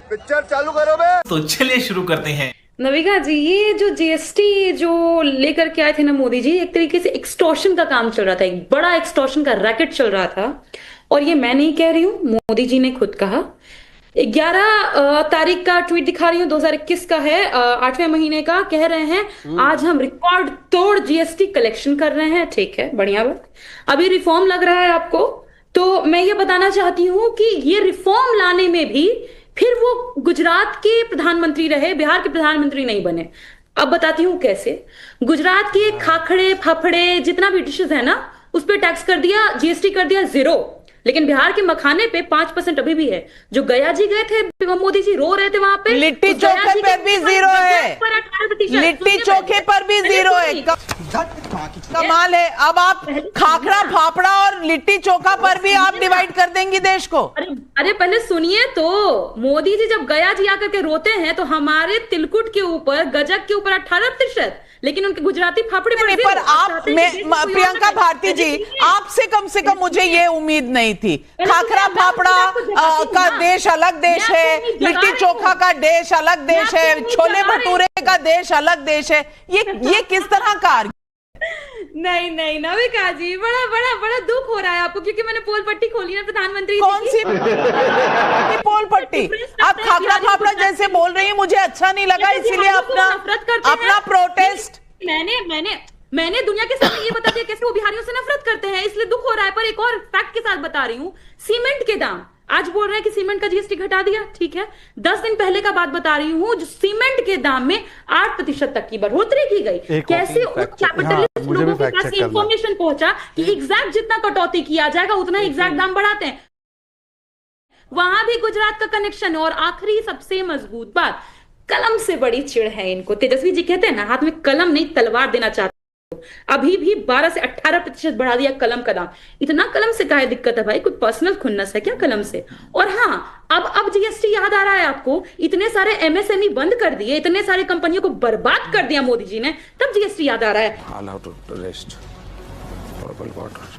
Picture चालू करो बे। तो चलिए शुरू करते हैं। नविका जी, ये जो जीएसटी जो लेकर के आए थे ना मोदी जी, एक तरीके से एक्सटॉर्शन का काम चल रहा था, एक बड़ा एक्सटॉर्शन का रैकेट चल रहा था। और ये मैं नहीं कह रही हूँ, मोदी जी ने खुद कहा। 11 तारीख का ट्वीट दिखा रही हूँ, 2021 का है, 8वें महीने का। कह रहे हैं आज हम रिकॉर्ड तोड़ जीएसटी कलेक्शन कर रहे हैं। ठीक है, बढ़िया बात। अभी रिफॉर्म लग रहा है आपको, तो मैं ये बताना चाहती हूँ कि ये रिफॉर्म लाने में भी फिर वो गुजरात के प्रधानमंत्री रहे, बिहार के प्रधानमंत्री नहीं बने। अब बताती हूँ कैसे। गुजरात के खाखड़े फाफड़े जितना भी डिशेज है ना, उस पर टैक्स कर दिया, जीएसटी कर दिया 0। लेकिन बिहार के मखाने पे 5% अभी भी है। जो गया जी गए थे, मोदी जी रो रहे थे वहां पे, लिट्टी चोखे पर भी 0 है, लिट्टी चोखे पर भी 0 है। कमाल है। अब आप खाखरा फाफड़ा और लिट्टी चोखा पर भी आप डिवाइड कर देंगी देश को। अरे पहले सुनिए तो। मोदी जी जब गया जी आकर के रोते हैं तो हमारे तिलकुट के ऊपर, गजक के ऊपर 18%, लेकिन उनके गुजराती फाफड़े पर आप प्रियंका भारती जी, आपसे कम से कम मुझे ये उम्मीद नहीं थी। खाखरा फाफड़ा का देश अलग देश है, लिट्टी चोखा का देश अलग देश है, छोले भटूरे का देश अलग देश है। ये किस तरह का? नहीं नहीं नविका जी, बड़ा बड़ा बड़ा दुख हो रहा है आपको, क्योंकि मैंने पोल पट्टी खोली ना प्रधानमंत्री। कौन सी पोल पट्टी? आप खाखरा फाफड़ा जैसे बोल रही हैं, मुझे अच्छा नहीं लगा, इसीलिए अपना प्रोटेस्ट मैंने दुनिया के सामने ये बता दिया कैसे वो बिहारियों से नफरत करते हैं, इसलिए दुख हो रहा है। पर एक और फैक्ट के साथ बता रही हूँ, सीमेंट के दाम आज बोल रहे हैं कि सीमेंट का जीएसटी घटा दिया। ठीक है, 10 दिन पहले का बात बता रही हूँ, जो सीमेंट के दाम में 8% तक की बढ़ोतरी की गई। कैसे उस कैपिटलिस्ट लोगों के पास इंफॉर्मेशन पहुंचा कि एग्जैक्ट जितना कटौती किया जाएगा उतना एग्जैक्ट दाम बढ़ाते हैं। वहां भी गुजरात का कनेक्शन है। और आखिरी सबसे मजबूत बात, कलम से बड़ी चिढ़ है इनको। तेजस्वी जी कहते हैं ना, हाथ में कलम नहीं तलवार देना चाहते। अभी भी 12 से 18% बढ़ा दिया कलम का दाम। इतना कलम से काहे दिक्कत है भाई? कोई पर्सनल खुन्नस है क्या कलम से? और हाँ, अब जीएसटी याद आ रहा है आपको। इतने सारे एमएसएमई बंद कर दिए, इतने सारे कंपनियों को बर्बाद कर दिया मोदी जी ने, तब जीएसटी याद आ रहा है।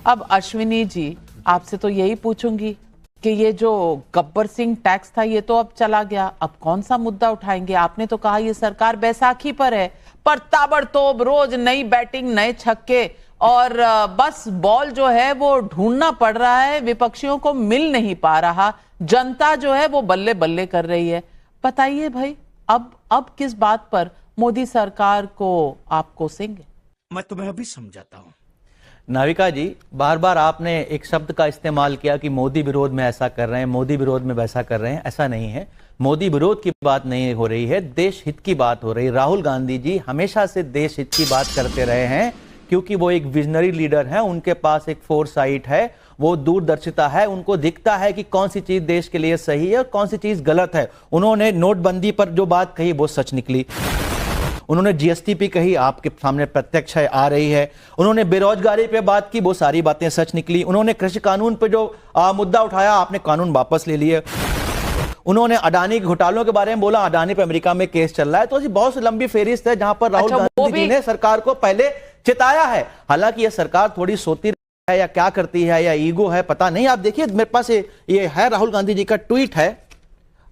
अब अश्विनी जी, आपसे तो यही पूछूंगी कि ये जो गब्बर सिंह टैक्स था ये तो अब चला गया, अब कौन सा मुद्दा उठाएंगे? आपने तो कहा ये सरकार बैसाखी पर है, पर ताबड़तोब रोज नई बैटिंग, नए छक्के, और बस बॉल जो है वो ढूंढना पड़ रहा है, विपक्षियों को मिल नहीं पा रहा, जनता जो है वो बल्ले बल्ले कर रही है। बताइए भाई, अब किस बात पर मोदी सरकार को आप कोसेंगे? मैं तुम्हें अभी समझाता हूँ। नाविका जी, बार बार आपने एक शब्द का इस्तेमाल किया कि मोदी विरोध में ऐसा कर रहे हैं, मोदी विरोध में वैसा कर रहे हैं। ऐसा नहीं है, मोदी विरोध की बात नहीं हो रही है, देश हित की बात हो रही है। राहुल गांधी जी हमेशा से देश हित की बात करते रहे हैं, क्योंकि वो एक विजनरी लीडर हैं, उनके पास एक फोरसाइट है, वो दूरदर्शिता है, उनको दिखता है कि कौन सी चीज देश के लिए सही है और कौन सी चीज गलत है। उन्होंने नोटबंदी पर जो बात कही वो सच निकली, उन्होंने जीएसटी पे कही, आपके सामने प्रत्यक्ष है, आ रही है। उन्होंने बेरोजगारी पे बात की, वो सारी बातें सच निकली। उन्होंने कृषि कानून पे जो मुद्दा उठाया, आपने कानून वापस ले लिए। उन्होंने अडानी के घोटालों के बारे में बोला, अडानी पे अमेरिका में केस चल रहा है। तो बहुत सी लंबी फेरिस्त है जहां पर राहुल गांधी जी ने सरकार को पहले चिताया है। हालांकि यह सरकार थोड़ी सोती है या क्या करती है या ईगो है, पता नहीं। आप देखिए, मेरे पास ये है राहुल गांधी जी का ट्वीट है,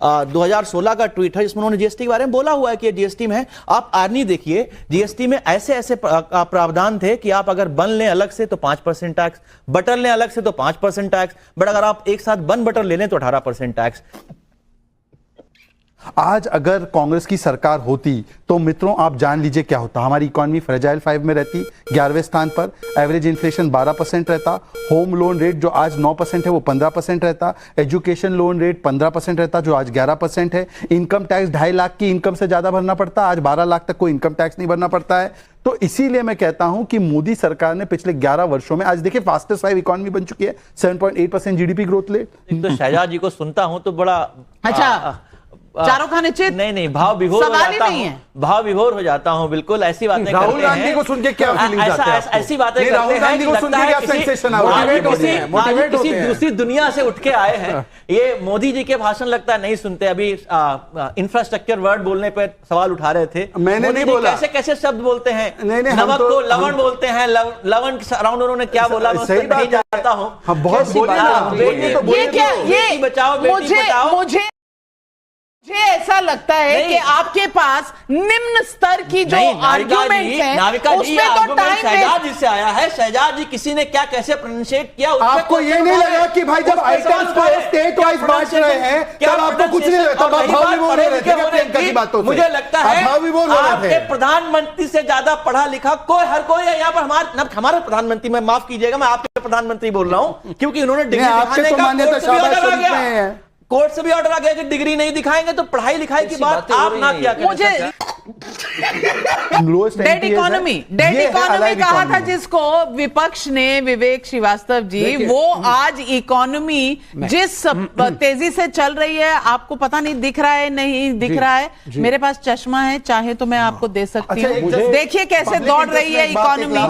2016 का ट्वीट है, जिसमें उन्होंने जीएसटी के बारे में बोला हुआ है कि जीएसटी में है। आप आर्नी देखिए, जीएसटी में ऐसे ऐसे प्रावधान थे कि आप अगर बन लें अलग से तो 5% टैक्स, बटर लें अलग से तो 5% टैक्स, बट अगर आप एक साथ बन बटर ले लें तो 18% टैक्स। आज अगर कांग्रेस की सरकार होती तो मित्रों आप जान लीजिए क्या होता। हमारी इकोनॉमी फ्रेजाइल 5 में रहती, 11वें स्थान पर, एवरेज इन्फ्लेशन 12% रहता, होम लोन रेट जो आज 9% है वो 15% रहता, एजुकेशन लोन रेट 15% रहता जो आज 11% है, इनकम टैक्स 2.5 लाख की इनकम से ज्यादा भरना पड़ता, आज 12 लाख तक कोई इनकम टैक्स नहीं भरना पड़ता है। तो इसीलिए मैं कहता हूं कि मोदी सरकार ने पिछले 11 वर्षों में, आज देखिए फास्टेस्ट 5 इकोनॉमी बन चुकी है, 7.8% जीडीपी ग्रोथ ले। तो शहजाद जी को सुनता हूं तो बड़ा अच्छा चारों खाने चित नहीं भाव विभोर हो जाता हूं, भाव विभोर हो जाता हूं। बिल्कुल ऐसी बातें करते हैं। राहुल गांधी को सुन के क्या फीलिंग आता है आपको? ऐसी बातें करते हैं, राहुल गांधी को सुन के क्या सेंसेशन आ रहा है? किसी दूसरी दुनिया से उठ के आए हैं। ये मोदी जी के भाषण लगता है नहीं सुनते। अभी इंफ्रास्ट्रक्चर वर्ड बोलने पर सवाल उठा रहे थे, मैंने नहीं बोला। कैसे कैसे शब्द बोलते हैं, नमक को लवण बोलते हैं, लवण के अराउंड उन्होंने क्या बोला मैं नहीं जानता हूँ। मुझे ऐसा लगता है नहीं। कि आपके पास निम्न स्तर की जो आर्ग्यूमेंट्स हैं नाविका जी, उसमें तो टाइम शहजाद जी से आया है। शहजाद जी किसी ने क्या कैसे प्रोनाउंसिएट किया, आपको ये नहीं लगा कि भाई जब आइटम्स को स्टेट वाइज बांट रहे हैं तब आपको कुछ नहीं लगता, तब भाव विभोर हो रहे थे प्रियंका की बातों से। मुझे लगता है भाव विभोर हो रहे आपके थे। प्रधानमंत्री से ज्यादा पढ़ा लिखा हर कोई है यहाँ पर। हमारे प्रधानमंत्री, मैं माफ कीजिएगा, मैं आपके प्रधानमंत्री बोल रहा हूँ, क्योंकि उन्होंने डिग्री दिखाने का कोर्ट से भी ऑर्डर आ गया कि डिग्री नहीं दिखाएंगे तो पढ़ाई लिखाई की बात आप ना किया करें। मुझे डेड इकोनॉमी कहा था जिसको विपक्ष ने, विवेक श्रीवास्तव जी, वो आज इकोनॉमी जिस तेजी से चल रही है, आपको पता नहीं दिख रहा है, नहीं दिख रहा है, मेरे पास चश्मा है, चाहे तो मैं आपको दे सकती हूँ। देखिए कैसे दौड़ रही है इकोनॉमी,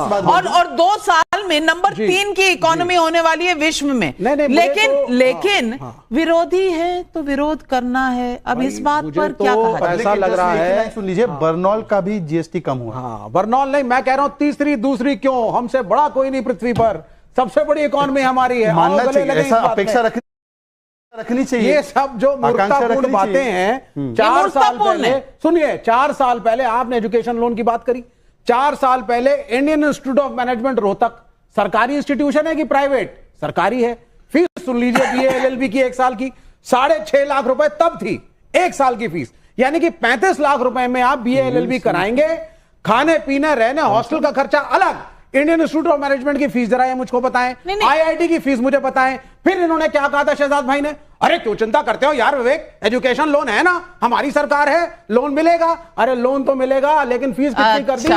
और 2 साल में नंबर 3 की इकोनॉमी होने वाली है विश्व में। लेकिन विरोधी है तो विरोध करना है। अब इस बात पर क्या कहा जाए? ऐसा लग रहा है, सुन लीजिए, बर्नॉल का भी जीएसटी कम हुआ। हाँ, बर्नॉल नहीं, मैं कह रहा हूं तीसरी दूसरी क्यों, हमसे बड़ा कोई नहीं पृथ्वी पर, सबसे बड़ी इकोनॉमी हमारी है। मानना चाहिए, ऐसा अपेक्षा रखनी चाहिए। ये सब जो मूर्खतापूर्ण बातें हैं, 4 साल पहले, सुनिए, 4 साल पहले आपने एजुकेशन लोन की बात करी। 4 साल पहले Indian institute of management Rohtak सरकारी इंस्टीट्यूशन है कि प्राइवेट? सरकारी है। फीस सुन लीजिए, बीए एलएलबी की 1 साल की 6.5 लाख रुपए तब थी, 1 साल की फीस। यानी कि 35 लाख रुपए में आप बीए एलएलबी कराएंगे, खाने पीने रहने हॉस्टल का खर्चा अलग। इंडियन इंस्टीट्यूट ऑफ मैनेजमेंट की फीस जरा ये मुझको बताएं, आईआईटी की फीस मुझे बताएं। फिर इन्होंने क्या कहा था शहजाद भाई ने, अरे क्यों चिंता करते हो यार विवेक, एजुकेशन लोन है ना, हमारी सरकार है, लोन मिलेगा। अरे लोन तो मिलेगा, लेकिन फीस कितनी कर दी?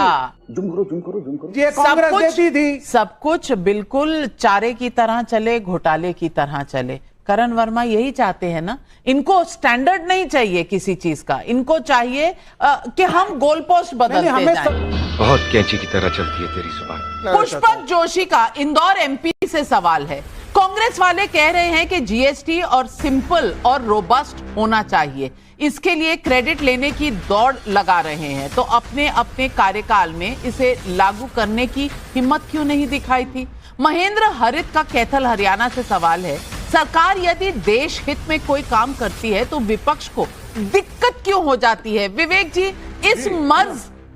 ये कांग्रेस देती थी। सब कुछ बिल्कुल चारे की तरह चले, घोटाले की तरह चले। करण वर्मा यही चाहते हैं ना, इनको स्टैंडर्ड नहीं चाहिए किसी चीज का, इनको चाहिए कि हम गोल पोस्ट बदलते जाएं। बहुत कैंची की तरह चलती है तेरी जुबान। पुष्पक जोशी का इंदौर एमपी से सवाल है। कांग्रेस वाले कह रहे हैं कि जीएसटी और सिंपल और रोबस्ट होना चाहिए, इसके लिए क्रेडिट लेने की दौड़ लगा रहे हैं, तो अपने अपने कार्यकाल में इसे लागू करने की हिम्मत क्यों नहीं दिखाई थी? महेंद्र हरित का कैथल हरियाणा से सवाल है, सरकार यदि देश हित में कोई काम करती है तो विपक्ष को दिक्कत क्यों हो जाती है? विवेक जी,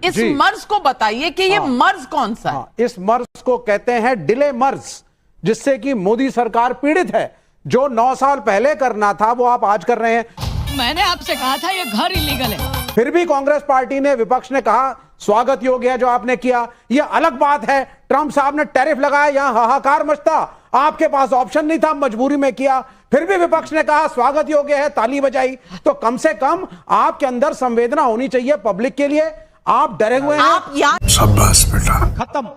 इस मर्ज को बताइए कि ये मर्ज कौन सा है? इस मर्ज को कहते हैं डिले मर्ज, जिससे कि मोदी सरकार पीड़ित है। जो 9 साल पहले करना था वो आप आज कर रहे हैं। मैंने आपसे कहा था ये घर इलीगल है, फिर भी कांग्रेस पार्टी ने, विपक्ष ने कहा स्वागत योग्य है जो आपने किया। ये अलग बात है, ट्रंप साहब ने टैरिफ लगाया, यहां हाहाकार मचता, आपके पास ऑप्शन नहीं था, मजबूरी में किया। फिर भी विपक्ष ने कहा स्वागत योग्य है, ताली बजाई। तो कम से कम आपके अंदर संवेदना होनी चाहिए पब्लिक के लिए। आप डरे हुए हैं। आप यहाँ शाबाश बेटा। खत्म।